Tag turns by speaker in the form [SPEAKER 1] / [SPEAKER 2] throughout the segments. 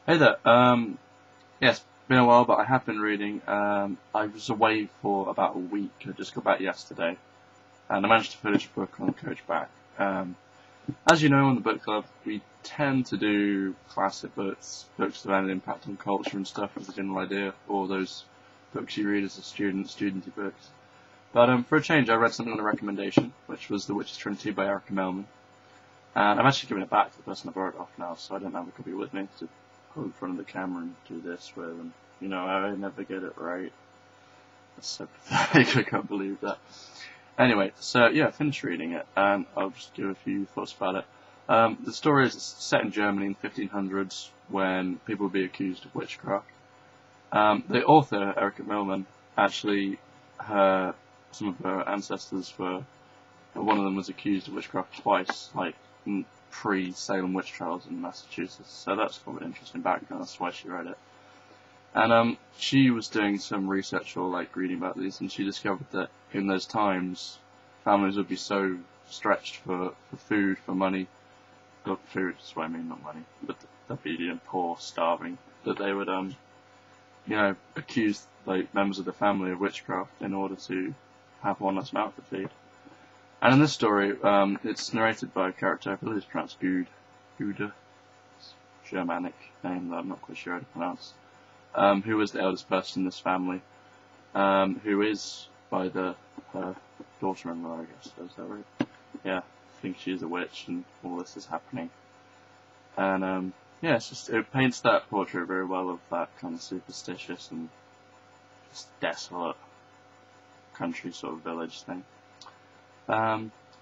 [SPEAKER 1] Hey there. Yes, been a while, but I have been reading. I was away for about a week. I just got back yesterday, and I managed to finish a book on the coach back. Um, as you know, on the book club, we tend to do classic books that have an impact on culture and stuff as a general idea, or those books you read as a student, studenty books. But for a change, I read something on a recommendation, which was The Witch's Trinity by Erika Mailman. And I've actually given it back to the person I borrowed it off now, so I don't have a copy with me to hold in front of the camera and do this with. And, I never get it right. That's so pathetic, I can't believe that. Anyway, so yeah, I finished reading it, and I'll just give a few thoughts about it. The story is set in Germany in the 1500s when people would be accused of witchcraft. The author, Erika Mailman, actually, some of her ancestors were, one of them was accused of witchcraft twice, like pre-Salem witch trials in Massachusetts. So that's quite an interesting background. That's why she read it. And she was doing some research or like reading about these, and she discovered that in those times, families would be so stretched for food, for money, not food is what I mean, not money, but they'd be poor, starving, that they would accuse like members of the family of witchcraft in order to have one less mouth to feed. And in this story, it's narrated by a character, I believe it's pronounced Gude, Germanic name that I'm not quite sure how to pronounce, who was the eldest person in this family, who is by her daughter-in-law, I guess, is that right? Yeah, I think she's a witch and all this is happening. And, it paints that portrait very well of that kind of superstitious and just desolate country sort of village thing.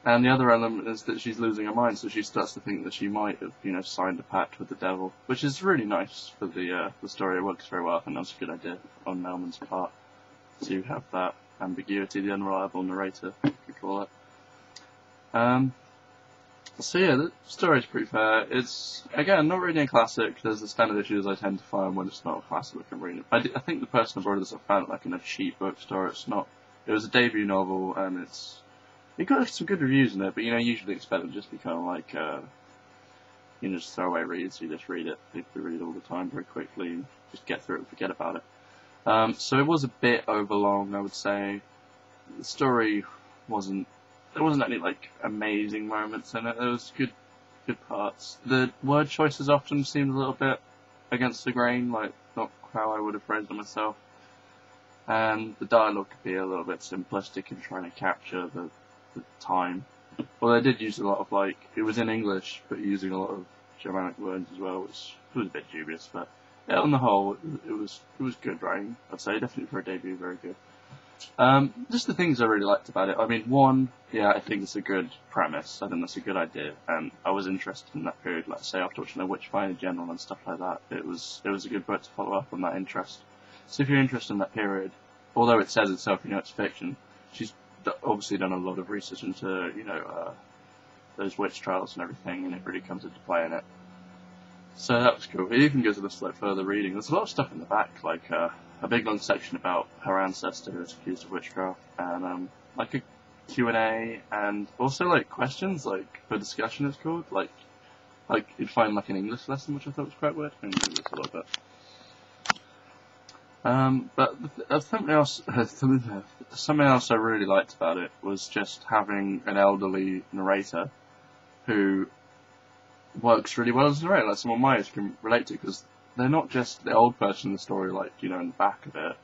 [SPEAKER 1] And the other element is that she's losing her mind, so she starts to think that she might have, signed a pact with the devil, which is really nice for the story. It works very well. I think that's a good idea on Melman's part to have that ambiguity, the unreliable narrator, we call it. So yeah, the story's pretty fair. It's, again, not really a classic. There's the standard issues I tend to find when it's not a classic I'm reading. I think the person who brought this, I found it like in a cheap bookstore. It was a debut novel, and it got some good reviews in it, but usually expect them just to be kind of like, just throwaway reads. You just read it, people read it all the time very quickly, and just get through it and forget about it. So it was a bit overlong, I would say. The story there wasn't any like amazing moments in it. There was good parts. The word choices often seemed a little bit against the grain, like not how I would have phrased it myself. And the dialogue could be a little bit simplistic in trying to capture the time. Well, they did use a lot of it was in English, but using a lot of Germanic words as well, which was a bit dubious. But yeah, on the whole, it was good writing. I'd say definitely for a debut, very good. Just the things I really liked about it. I mean, one, yeah, I think it's a good premise. I think that's a good idea, and I was interested in that period. Like say after watching The Witchfinder General and stuff like that, it was a good book to follow up on that interest. So if you're interested in that period, although it says itself, it's fiction, she's obviously done a lot of research into, those witch trials and everything, and it really comes into play in it. So that was cool. It even goes a little further reading. There's a lot of stuff in the back, like a big long section about her ancestor who was accused of witchcraft, and like a Q&A, and also like questions, like for discussion it's called, like you'd find like an English lesson, which I thought was quite weird. I enjoyed this a little bit. But something else I really liked about it was just having an elderly narrator who works really well as a narrator, like someone my age can relate to, because they're not just the old person in the story, like, in the back of it.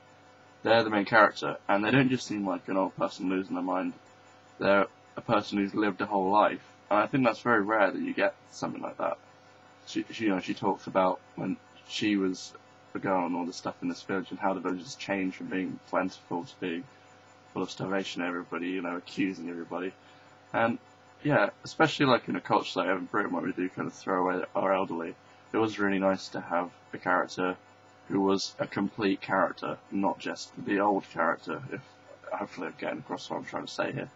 [SPEAKER 1] They're the main character, and they don't just seem like an old person losing their mind. They're a person who's lived a whole life, and I think that's very rare that you get something like that. She talks about when she was a girl and all this stuff in this village, and how the village has changed from being plentiful to being full of starvation, everybody, accusing everybody. And yeah, especially like in a culture like in Britain where we do kind of throw away our elderly, it was really nice to have a character who was a complete character, not just the old character, if hopefully I'm getting across what I'm trying to say here.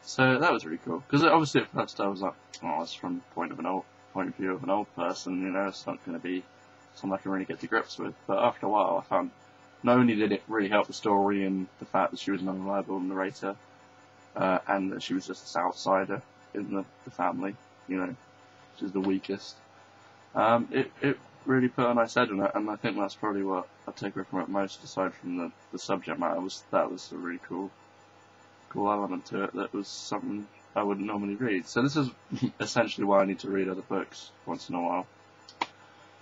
[SPEAKER 1] So that was really cool, because obviously at first I was like, oh, that's from the point of view of an old person, it's not going to be something I can really get to grips with. But after a while I found not only did it really help the story and the fact that she was an unreliable narrator, and that she was just this outsider in the family, which is the weakest. It really put a nice edge on it, and I think that's probably what I take away from it most, aside from the subject matter. That was a really cool element to it. That was something I wouldn't normally read. So this is essentially why I need to read other books once in a while.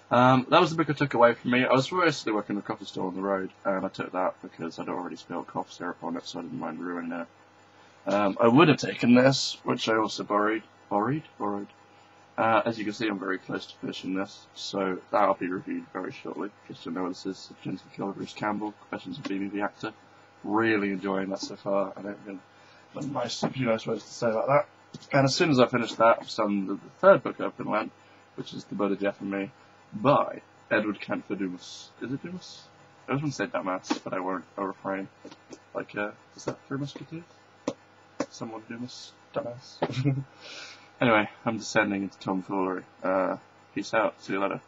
[SPEAKER 1] That was the book I took away from me. I was mostly working in a coffee store on the road, and I took that because I'd already spilled cough syrup on it, so I didn't mind ruining it. I would have taken this, which I also borrowed. As you can see, I'm very close to finishing this, so that'll be reviewed very shortly. Just to know, this is Trinity Killer Bruce Campbell, Questions of BB Actor. Really enjoying that so far. I don't think there's a few nice words to say about that. And as soon as I finish that, I've done the third book I've been lent, which is The Blood, Death and Me, by Edward Kempfer Dumas. Is it Dumas? I was going to say Damas, but I won't. I'll refrain. Like, is that Three Musketeers? Someone Dumas? Damas? Anyway, I'm descending into tomfoolery. Peace out. See you later.